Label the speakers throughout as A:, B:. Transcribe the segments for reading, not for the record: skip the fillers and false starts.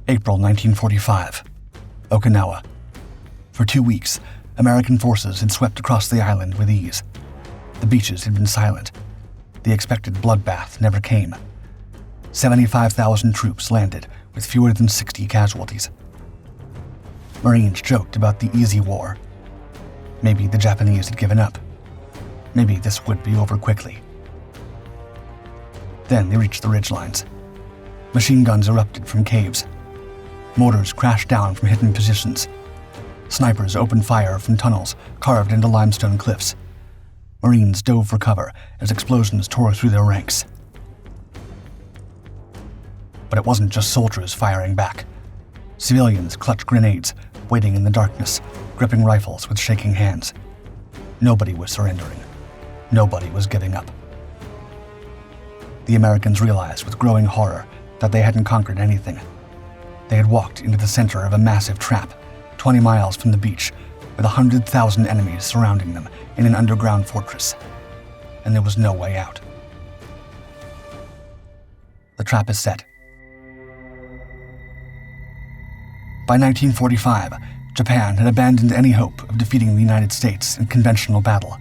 A: April 1945. Okinawa. For 2 weeks, American forces had swept across the island with ease. The beaches had been silent. The expected bloodbath never came. 75,000 troops landed with fewer than 60 casualties. Marines joked about the easy war. Maybe the Japanese had given up. Maybe this would be over quickly. Then they reached the ridgelines. Machine guns erupted from caves. Mortars crashed down from hidden positions. Snipers opened fire from tunnels carved into limestone cliffs. Marines dove for cover as explosions tore through their ranks. But it wasn't just soldiers firing back. Civilians clutched grenades, waiting in the darkness, gripping rifles with shaking hands. Nobody was surrendering. Nobody was giving up. The Americans realized with growing horror that they hadn't conquered anything. They had walked into the center of a massive trap, 20 miles from the beach, with 100,000 enemies surrounding them in an underground fortress. And there was no way out. The trap is set. By 1945, Japan had abandoned any hope of defeating the United States in conventional battle.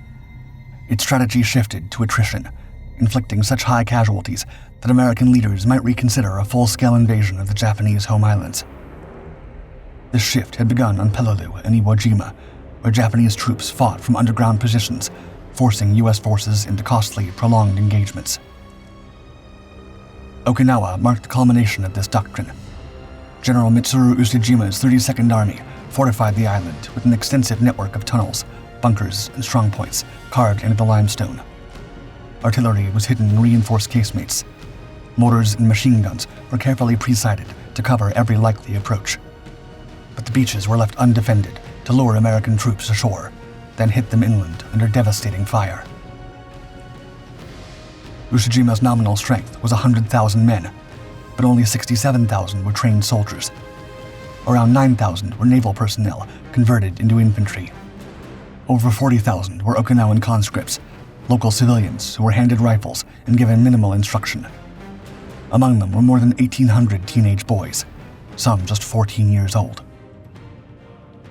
A: Its strategy shifted to attrition, inflicting such high casualties that American leaders might reconsider a full-scale invasion of the Japanese home islands. This shift had begun on Peleliu and Iwo Jima, where Japanese troops fought from underground positions, forcing U.S. forces into costly, prolonged engagements. Okinawa marked the culmination of this doctrine. General Mitsuru Usujima's 32nd Army fortified the island with an extensive network of tunnels, bunkers, and strongpoints carved into the limestone. Artillery was hidden in reinforced casemates. Mortars and machine guns were carefully pre-sighted to cover every likely approach. But the beaches were left undefended to lure American troops ashore, then hit them inland under devastating fire. Usujima's nominal strength was 100,000 men, but only 67,000 were trained soldiers. Around 9,000 were naval personnel converted into infantry. Over 40,000 were Okinawan conscripts, local civilians who were handed rifles and given minimal instruction. Among them were more than 1,800 teenage boys, some just 14 years old.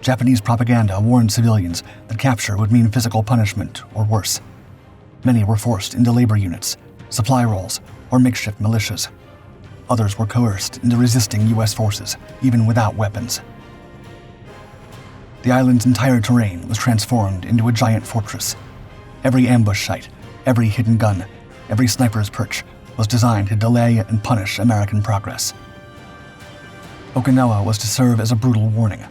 A: Japanese propaganda warned civilians that capture would mean physical punishment or worse. Many were forced into labor units, supply roles, or makeshift militias. Others were coerced into resisting U.S. forces, even without weapons. The island's entire terrain was transformed into a giant fortress. Every ambush site, every hidden gun, every sniper's perch was designed to delay and punish American progress. Okinawa was to serve as a brutal warning.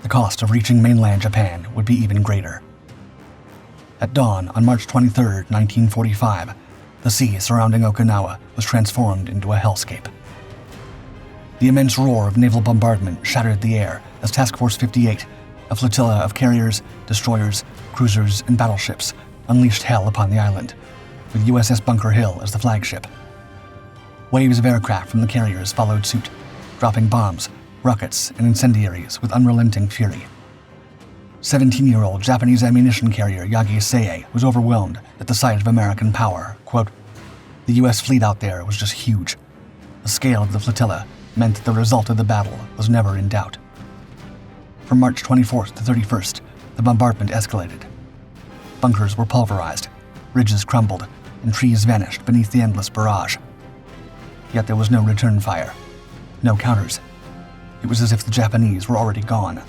A: The cost of reaching mainland Japan would be even greater. At dawn on March 23, 1945, the sea surrounding Okinawa was transformed into a hellscape. The immense roar of naval bombardment shattered the air as Task Force 58, a flotilla of carriers, destroyers, cruisers, and battleships, unleashed hell upon the island, with USS Bunker Hill as the flagship. Waves of aircraft from the carriers followed suit, dropping bombs, rockets, and incendiaries with unrelenting fury. 17-year-old Japanese ammunition carrier Yagi Seiei was overwhelmed at the sight of American power. Quote, "The U.S. fleet out there was just huge. The scale of the flotilla meant that the result of the battle was never in doubt." From March 24th to 31st, the bombardment escalated. Bunkers were pulverized, ridges crumbled, and trees vanished beneath the endless barrage. Yet there was no return fire, no counters. It was as if the Japanese were already gone.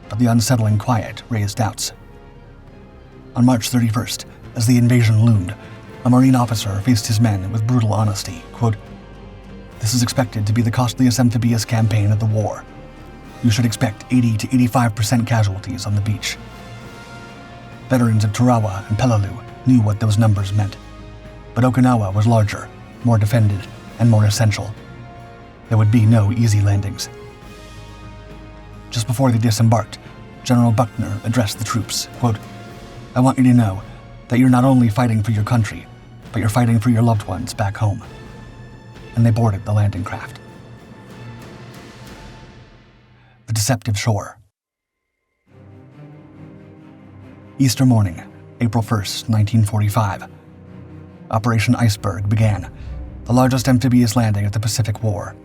A: But the unsettling quiet raised doubts. On March 31st, as the invasion loomed, a Marine officer faced his men with brutal honesty. Quote, "This is expected to be the costliest amphibious campaign of the war. You should expect 80 to 85% casualties on the beach." Veterans of Tarawa and Peleliu knew what those numbers meant. But Okinawa was larger, more defended, and more essential. There would be no easy landings. Just before they disembarked, General Buckner addressed the troops. Quote, "I want you to know that you're not only fighting for your country, but you're fighting for your loved ones back home." And they boarded the landing craft. The deceptive shore. Easter morning, April 1st, 1945. Operation Iceberg began, the largest amphibious landing of the Pacific War.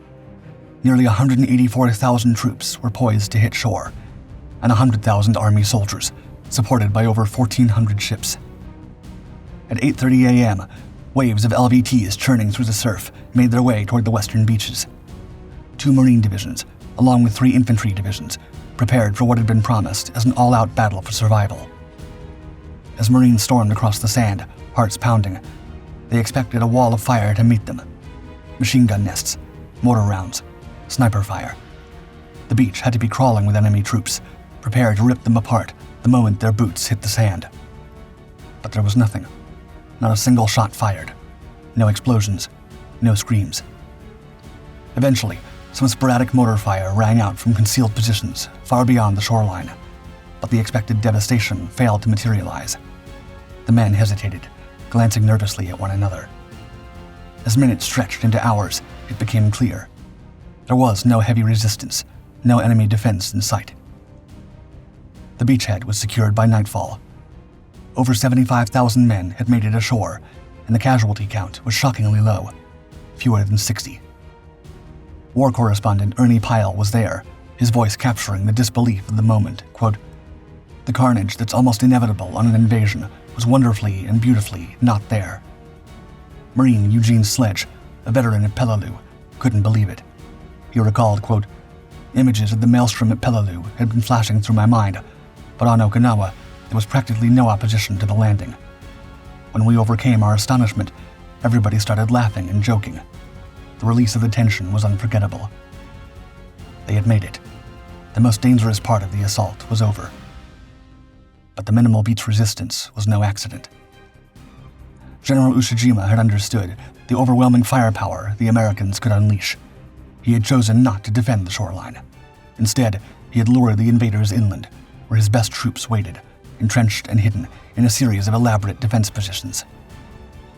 A: Nearly 184,000 troops were poised to hit shore, and 100,000 Army soldiers, supported by over 1,400 ships. At 8:30 a.m., waves of LVTs churning through the surf made their way toward the western beaches. 2 Marine divisions, along with 3 infantry divisions, prepared for what had been promised as an all-out battle for survival. As Marines stormed across the sand, hearts pounding, they expected a wall of fire to meet them. Machine gun nests, mortar rounds, sniper fire. The beach had to be crawling with enemy troops, prepared to rip them apart the moment their boots hit the sand. But there was nothing. Not a single shot fired. No explosions. No screams. Eventually, some sporadic mortar fire rang out from concealed positions far beyond the shoreline, but the expected devastation failed to materialize. The men hesitated, glancing nervously at one another. As minutes stretched into hours, it became clear. There was no heavy resistance, no enemy defense in sight. The beachhead was secured by nightfall. Over 75,000 men had made it ashore, and the casualty count was shockingly low, fewer than 60. War correspondent Ernie Pyle was there, his voice capturing the disbelief of the moment. Quote, "The carnage that's almost inevitable on an invasion was wonderfully and beautifully not there." Marine Eugene Sledge, a veteran at Peleliu, couldn't believe it. He recalled, quote, "Images of the maelstrom at Peleliu had been flashing through my mind, but on Okinawa, there was practically no opposition to the landing. When we overcame our astonishment, everybody started laughing and joking. The release of the tension was unforgettable." They had made it. The most dangerous part of the assault was over. But the minimal beach resistance was no accident. General Ushijima had understood the overwhelming firepower the Americans could unleash. He had chosen not to defend the shoreline. Instead, he had lured the invaders inland, where his best troops waited, entrenched and hidden in a series of elaborate defense positions.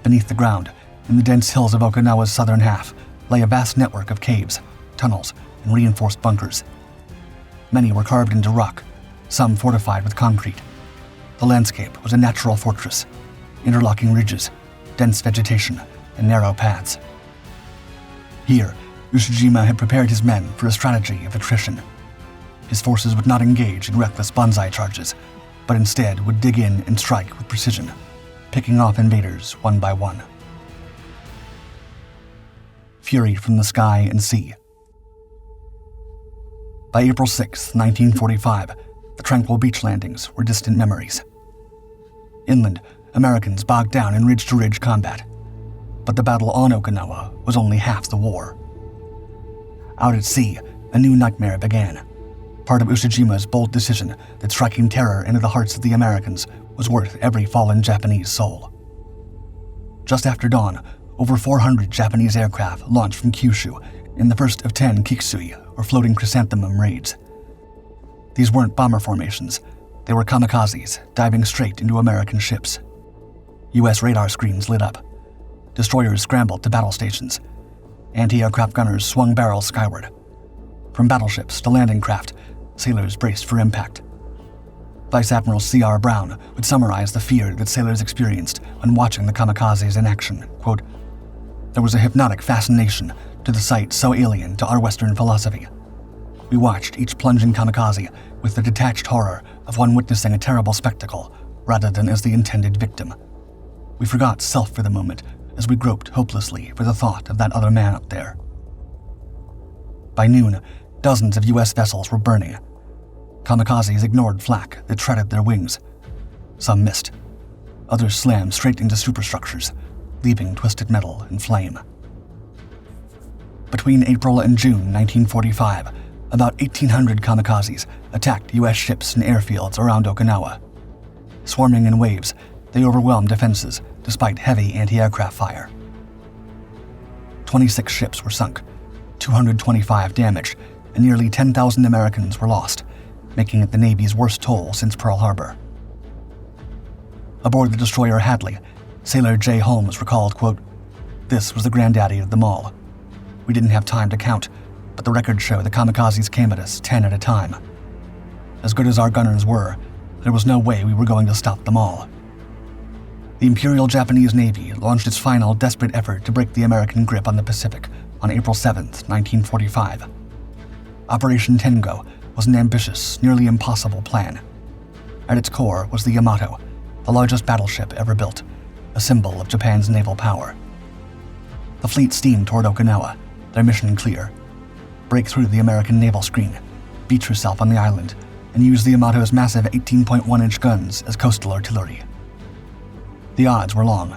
A: Beneath the ground, in the dense hills of Okinawa's southern half, lay a vast network of caves, tunnels, and reinforced bunkers. Many were carved into rock, some fortified with concrete. The landscape was a natural fortress, interlocking ridges, dense vegetation, and narrow paths. Here, Ushijima had prepared his men for a strategy of attrition. His forces would not engage in reckless banzai charges, but instead would dig in and strike with precision, picking off invaders one by one. Fury from the sky and sea. By April 6, 1945, the tranquil beach landings were distant memories. Inland, Americans bogged down in ridge-to-ridge combat, but the battle on Okinawa was only half the war. Out at sea, a new nightmare began, part of Ushijima's bold decision that striking terror into the hearts of the Americans was worth every fallen Japanese soul. Just after dawn, over 400 Japanese aircraft launched from Kyushu in the first of 10 Kikutsui, or floating chrysanthemum raids. These weren't bomber formations, they were kamikazes diving straight into American ships. U.S. radar screens lit up. Destroyers scrambled to battle stations. Anti-aircraft gunners swung barrels skyward. From battleships to landing craft, sailors braced for impact. Vice Admiral C.R. Brown would summarize the fear that sailors experienced when watching the kamikazes in action. Quote, "There was a hypnotic fascination to the sight so alien to our Western philosophy. We watched each plunging kamikaze with the detached horror of one witnessing a terrible spectacle rather than as the intended victim. We forgot self for the moment as we groped hopelessly for the thought of that other man up there." By noon, dozens of U.S. vessels were burning. Kamikazes ignored flak that treaded their wings. Some missed. Others slammed straight into superstructures, leaving twisted metal and flame. Between April and June 1945, about 1,800 kamikazes attacked U.S. ships and airfields around Okinawa. Swarming in waves, they overwhelmed defenses despite heavy anti-aircraft fire. 26 ships were sunk, 225 damaged, and nearly 10,000 Americans were lost, making it the Navy's worst toll since Pearl Harbor. Aboard the destroyer Hadley, sailor Jay Holmes recalled, quote, "This was the granddaddy of them all. We didn't have time to count, but the records show the kamikazes came at us 10 at a time. As good as our gunners were, there was no way we were going to stop them all." The Imperial Japanese Navy launched its final desperate effort to break the American grip on the Pacific on April 7, 1945. Operation Tengo was an ambitious, nearly impossible plan. At its core was the Yamato, the largest battleship ever built, a symbol of Japan's naval power. The fleet steamed toward Okinawa, their mission clear: break through the American naval screen, beach herself on the island, and use the Yamato's massive 18.1-inch guns as coastal artillery. The odds were long.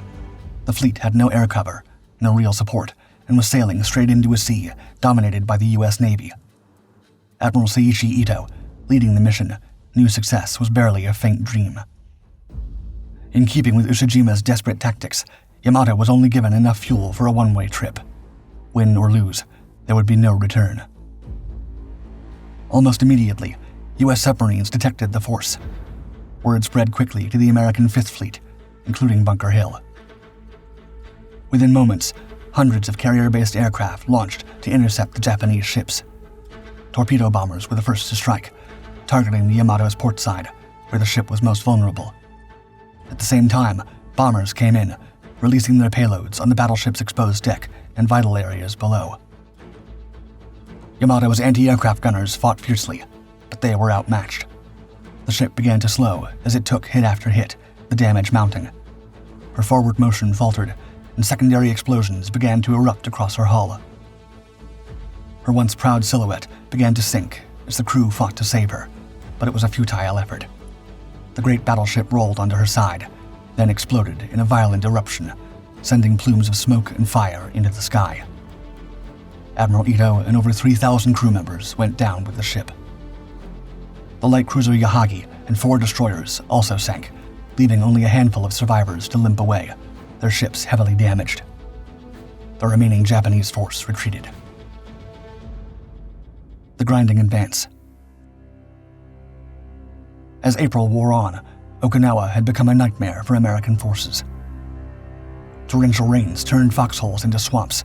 A: The fleet had no air cover, no real support, and was sailing straight into a sea dominated by the U.S. Navy. Admiral Seiichi Ito, leading the mission, knew success was barely a faint dream. In keeping with Ushijima's desperate tactics, Yamato was only given enough fuel for a one-way trip. Win or lose, there would be no return. Almost immediately, U.S. submarines detected the force. Word spread quickly to the American Fifth Fleet, including Bunker Hill. Within moments, hundreds of carrier-based aircraft launched to intercept the Japanese ships. Torpedo bombers were the first to strike, targeting the Yamato's port side, where the ship was most vulnerable. At the same time, bombers came in, releasing their payloads on the battleship's exposed deck and vital areas below. Yamato's anti-aircraft gunners fought fiercely, but they were outmatched. The ship began to slow as it took hit after hit, the damage mounting. Her forward motion faltered, and secondary explosions began to erupt across her hull. Her once proud silhouette began to sink as the crew fought to save her, but it was a futile effort. The great battleship rolled onto her side, then exploded in a violent eruption, sending plumes of smoke and fire into the sky. Admiral Ito and over 3,000 crew members went down with the ship. The light cruiser Yahagi and 4 destroyers also sank, leaving only a handful of survivors to limp away, their ships heavily damaged. The remaining Japanese force retreated. The grinding advance. As April wore on, Okinawa had become a nightmare for American forces. Torrential rains turned foxholes into swamps,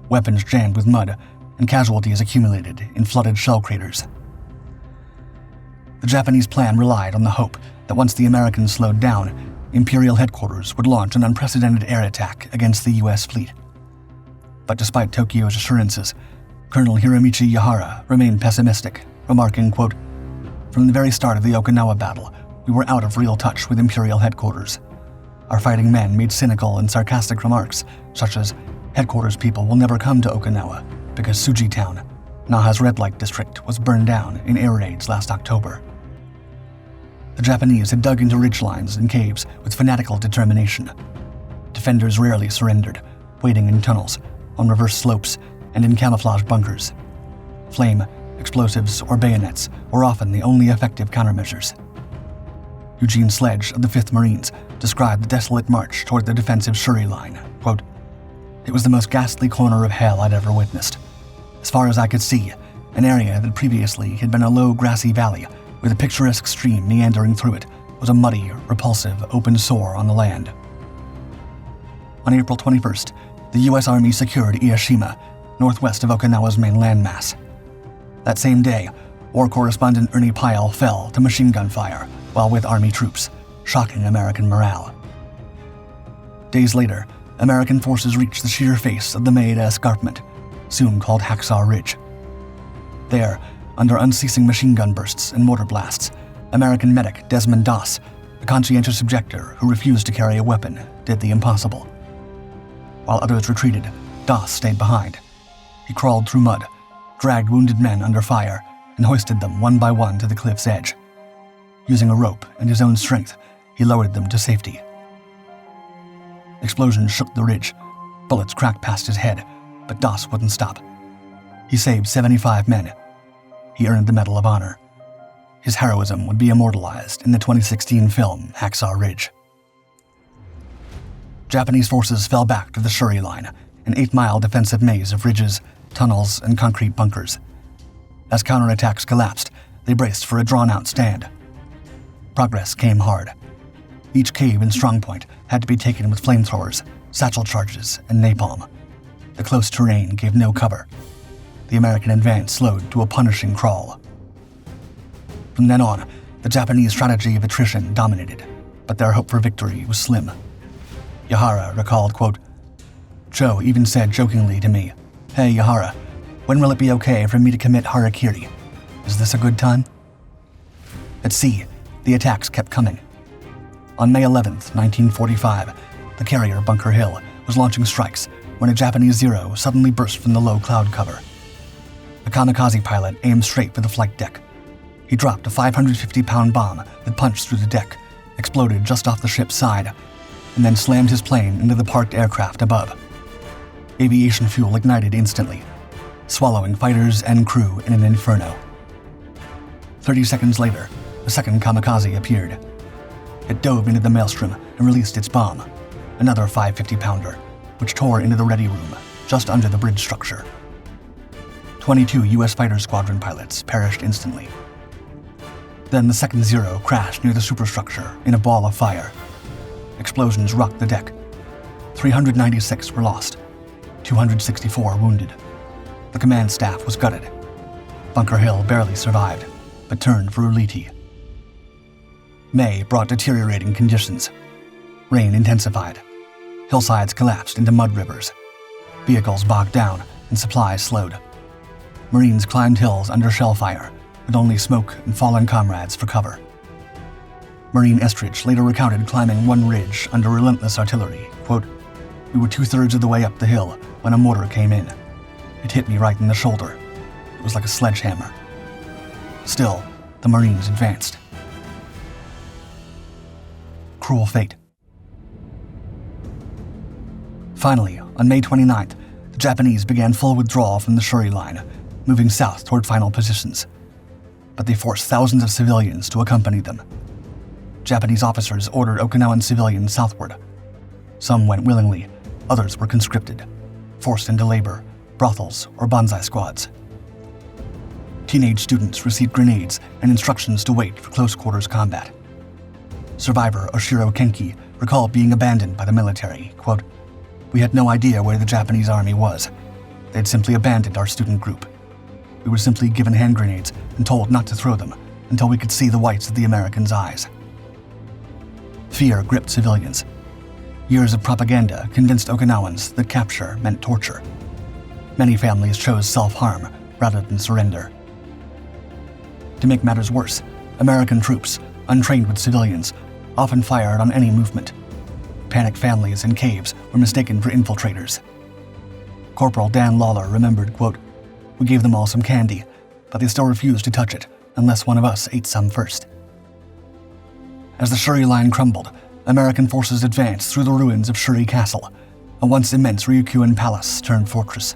A: weapons jammed with mud, and casualties accumulated in flooded shell craters. The Japanese plan relied on the hope that once the Americans slowed down, Imperial headquarters would launch an unprecedented air attack against the U.S. fleet. But despite Tokyo's assurances, Colonel Hiromichi Yahara remained pessimistic, remarking, quote, "From the very start of the Okinawa battle, we were out of real touch with Imperial headquarters. Our fighting men made cynical and sarcastic remarks, such as, 'Headquarters people will never come to Okinawa because Tsuji Town, Naha's red light district, was burned down in air raids last October.'" The Japanese had dug into ridgelines and caves with fanatical determination. Defenders rarely surrendered, waiting in tunnels, on reverse slopes, and in camouflage bunkers. Flame, explosives, or bayonets were often the only effective countermeasures. Eugene Sledge of the 5th Marines described the desolate march toward the defensive Shuri line, quote, "It was the most ghastly corner of hell I'd ever witnessed. As far as I could see, an area that previously had been a low grassy valley with a picturesque stream meandering through it was a muddy, repulsive, open sore on the land." On April 21st, the U.S. Army secured Ieshima, northwest of Okinawa's main landmass. That same day, war correspondent Ernie Pyle fell to machine gun fire while with Army troops, shocking American morale. Days later, American forces reached the sheer face of the Maeda Escarpment, soon called Hacksaw Ridge. There, under unceasing machine gun bursts and mortar blasts, American medic Desmond Doss, a conscientious objector who refused to carry a weapon, did the impossible. While others retreated, Doss stayed behind. He crawled through mud, dragged wounded men under fire, and hoisted them one by one to the cliff's edge. Using a rope and his own strength, he lowered them to safety. Explosions shook the ridge. Bullets cracked past his head, but Doss wouldn't stop. He saved 75 men. He earned the Medal of Honor. His heroism would be immortalized in the 2016 film Hacksaw Ridge. Japanese forces fell back to the Shuri Line, an 8-mile defensive maze of ridges, tunnels, and concrete bunkers. As counterattacks collapsed, they braced for a drawn-out stand. Progress came hard. Each cave and strongpoint had to be taken with flamethrowers, satchel charges, and napalm. The close terrain gave no cover. The American advance slowed to a punishing crawl. From then on, the Japanese strategy of attrition dominated, but their hope for victory was slim. Yahara recalled, quote, "Cho even said jokingly to me, "Hey, Yahara, when will it be okay for me to commit harakiri? Is this a good time?" At sea, the attacks kept coming. On May 11th, 1945, the carrier Bunker Hill was launching strikes when a Japanese Zero suddenly burst from the low cloud cover. The kamikaze pilot aimed straight for the flight deck. He dropped a 550-pound bomb that punched through the deck, exploded just off the ship's side, and then slammed his plane into the parked aircraft above. Aviation fuel ignited instantly, swallowing fighters and crew in an inferno. 30 seconds later, a second kamikaze appeared. It dove into the maelstrom and released its bomb, another 550-pounder, which tore into the ready room just under the bridge structure. 22 U.S. fighter squadron pilots perished instantly. Then the second Zero crashed near the superstructure in a ball of fire. Explosions rocked the deck. 396 were lost, 264 wounded. The command staff was gutted. Bunker Hill barely survived, but turned for Ulithi. May brought deteriorating conditions. Rain intensified. Hillsides collapsed into mud rivers. Vehicles bogged down and supplies slowed. Marines climbed hills under shell fire, with only smoke and fallen comrades for cover. Marine Estridge later recounted climbing one ridge under relentless artillery. Quote, "We were 2/3 of the way up the hill when a mortar came in. It hit me right in the shoulder. It was like a sledgehammer." Still, the Marines advanced. Cruel fate. Finally, on May 29th, the Japanese began full withdrawal from the Shuri Line, moving south toward final positions. But they forced thousands of civilians to accompany them. Japanese officers ordered Okinawan civilians southward. Some went willingly, others were conscripted, forced into labor, brothels, or bonsai squads. Teenage students received grenades and instructions to wait for close-quarters combat. Survivor Oshiro Kenki recalled being abandoned by the military. Quote, "We had no idea where the Japanese army was. They'd simply abandoned our student group. We were simply given hand grenades and told not to throw them until we could see the whites of the Americans' eyes." Fear gripped civilians. Years of propaganda convinced Okinawans that capture meant torture. Many families chose self-harm rather than surrender. To make matters worse, American troops, untrained with civilians, often fired on any movement. Panicked families in caves were mistaken for infiltrators. Corporal Dan Lawler remembered, quote, "We gave them all some candy, but they still refused to touch it unless one of us ate some first." As the Shuri Line crumbled, American forces advanced through the ruins of Shuri Castle, a once immense Ryukyuan palace turned fortress.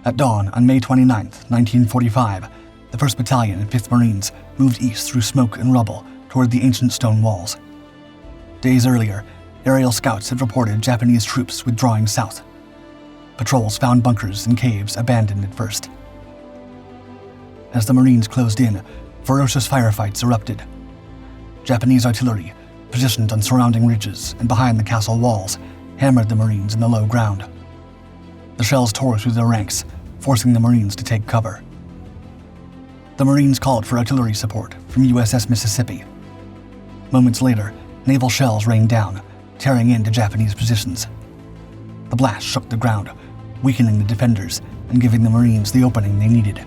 A: At dawn on May 29, 1945, the 1st Battalion and 5th Marines moved east through smoke and rubble toward the ancient stone walls. Days earlier, aerial scouts had reported Japanese troops withdrawing south. Patrols found bunkers and caves abandoned at first. As the Marines closed in, ferocious firefights erupted. Japanese artillery, positioned on surrounding ridges and behind the castle walls, hammered the Marines in the low ground. The shells tore through their ranks, forcing the Marines to take cover. The Marines called for artillery support from USS Mississippi. Moments later, naval shells rained down, tearing into Japanese positions. The blast shook the ground, weakening the defenders and giving the Marines the opening they needed.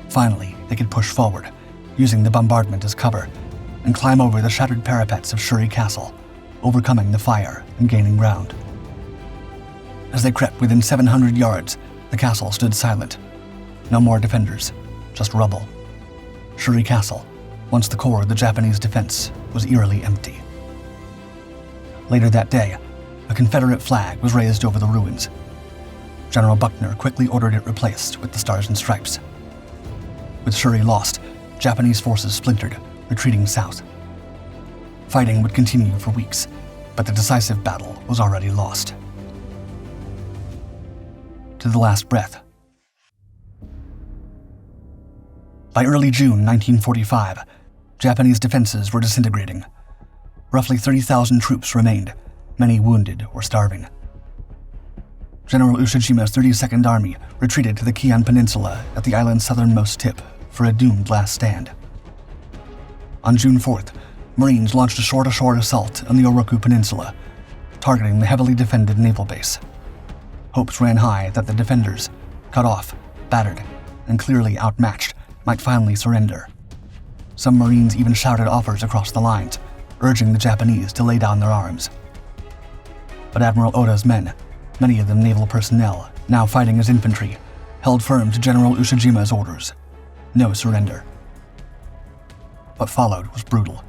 A: Finally, they could push forward, using the bombardment as cover, and climb over the shattered parapets of Shuri Castle, overcoming the fire and gaining ground. As they crept within 700 yards, the castle stood silent. No more defenders, just rubble. Shuri Castle, once the core of the Japanese defense, was eerily empty. Later that day, a Confederate flag was raised over the ruins. General Buckner quickly ordered it replaced with the Stars and Stripes. With Shuri lost, Japanese forces splintered, retreating south. Fighting would continue for weeks, but the decisive battle was already lost. To the last breath. By early June 1945, Japanese defenses were disintegrating. Roughly 30,000 troops remained, many wounded or starving. General Ushijima's 32nd Army retreated to the Kian Peninsula at the island's southernmost tip for a doomed last stand. On June 4th, Marines launched a shore-to-shore assault on the Oroku Peninsula, targeting the heavily defended naval base. hopes ran high that the defenders, cut off, battered, and clearly outmatched, might finally surrender. Some Marines even shouted offers across the lines, urging the Japanese to lay down their arms. But Admiral Oda's men, many of them naval personnel, now fighting as infantry, held firm to General Ushijima's orders. No surrender. What followed was brutal.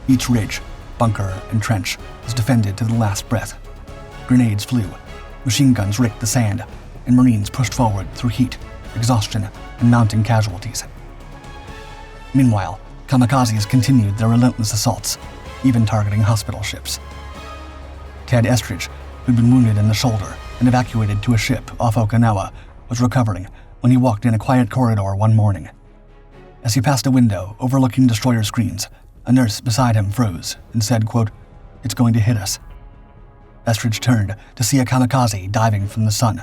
A: Each ridge, bunker, and trench was defended to the last breath. Grenades flew, machine guns raked the sand, and Marines pushed forward through heat, exhaustion, and mounting casualties. Meanwhile, kamikazes continued their relentless assaults, even targeting hospital ships. Ted Estridge, who'd been wounded in the shoulder and evacuated to a ship off Okinawa, was recovering when he walked in a quiet corridor one morning. As he passed a window overlooking destroyer screens, a nurse beside him froze and said, quote, "It's going to hit us." Estridge turned to see a kamikaze diving from the sun.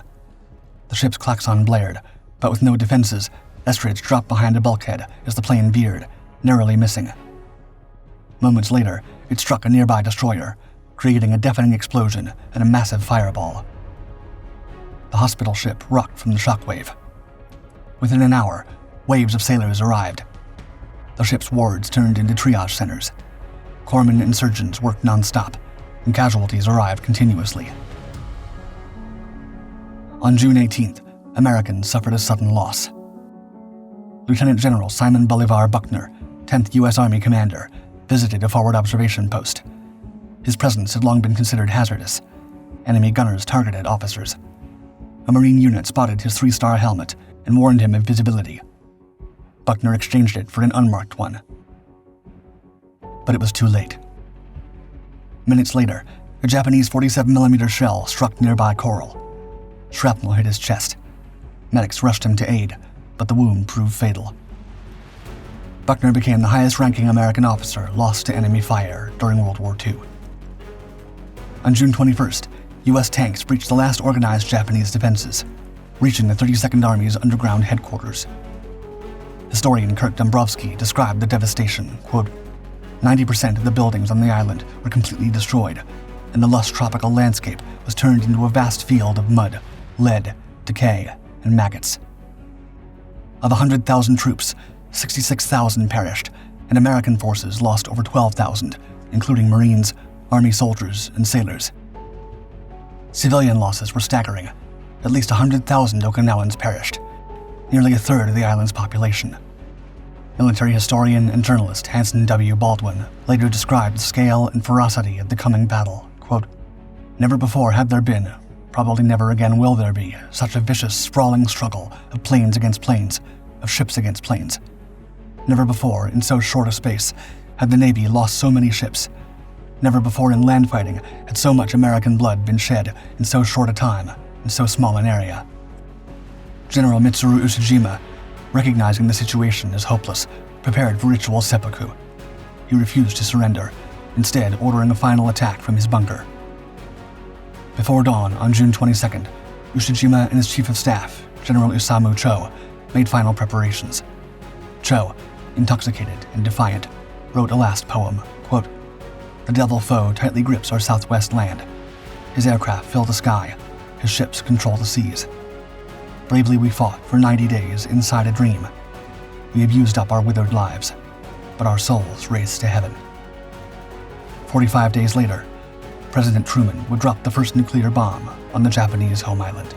A: The ship's klaxon blared, but with no defenses, Estridge dropped behind a bulkhead as the plane veered, narrowly missing. Moments later, it struck a nearby destroyer, creating a deafening explosion and a massive fireball. The hospital ship rocked from the shockwave. Within an hour, waves of sailors arrived. The ship's wards turned into triage centers. Corpsmen and surgeons worked non-stop, and casualties arrived continuously. On June 18th, Americans suffered a sudden loss. Lieutenant General Simon Bolivar Buckner, 10th U.S. Army commander, visited a forward observation post. His presence had long been considered hazardous. Enemy gunners targeted officers. A Marine unit spotted his 3-star helmet and warned him of visibility. Buckner exchanged it for an unmarked one. But it was too late. Minutes later, a Japanese 47mm shell struck nearby coral. Shrapnel hit his chest. Medics rushed him to aid, but the wound proved fatal. Buckner became the highest-ranking American officer lost to enemy fire during World War II. On June 21st, U.S. tanks breached the last organized Japanese defenses, reaching the 32nd Army's underground headquarters. Historian Kurt Dombrowski described the devastation, quote, 90% of the buildings on the island were completely destroyed, and the lush tropical landscape was turned into a vast field of mud, lead, decay, and maggots. Of 100,000 troops, 66,000 perished, and American forces lost over 12,000, including Marines, Army soldiers, and sailors. Civilian losses were staggering. At least 100,000 Okinawans perished, nearly a third of the island's population. Military historian and journalist Hanson W. Baldwin later described the scale and ferocity of the coming battle, quote, "Never before had there been, probably never again will there be, such a vicious, sprawling struggle of planes against planes, of ships against planes. Never before, in so short a space, had the Navy lost so many ships. Never before in land fighting had so much American blood been shed in so short a time, in so small an area." General Mitsuru Ushijima, recognizing the situation as hopeless, prepared for ritual seppuku. He refused to surrender, instead ordering a final attack from his bunker. Before dawn on June 22nd, Ushijima and his chief of staff, General Isamu Cho, made final preparations. Cho, intoxicated and defiant, wrote a last poem, quote, "The devil foe tightly grips our southwest land. His aircraft fill the sky, his ships control the seas. Bravely we fought for 90 days inside a dream. We have used up our withered lives, but our souls race to heaven." 45 days later, President Truman would drop the first nuclear bomb on the Japanese home island.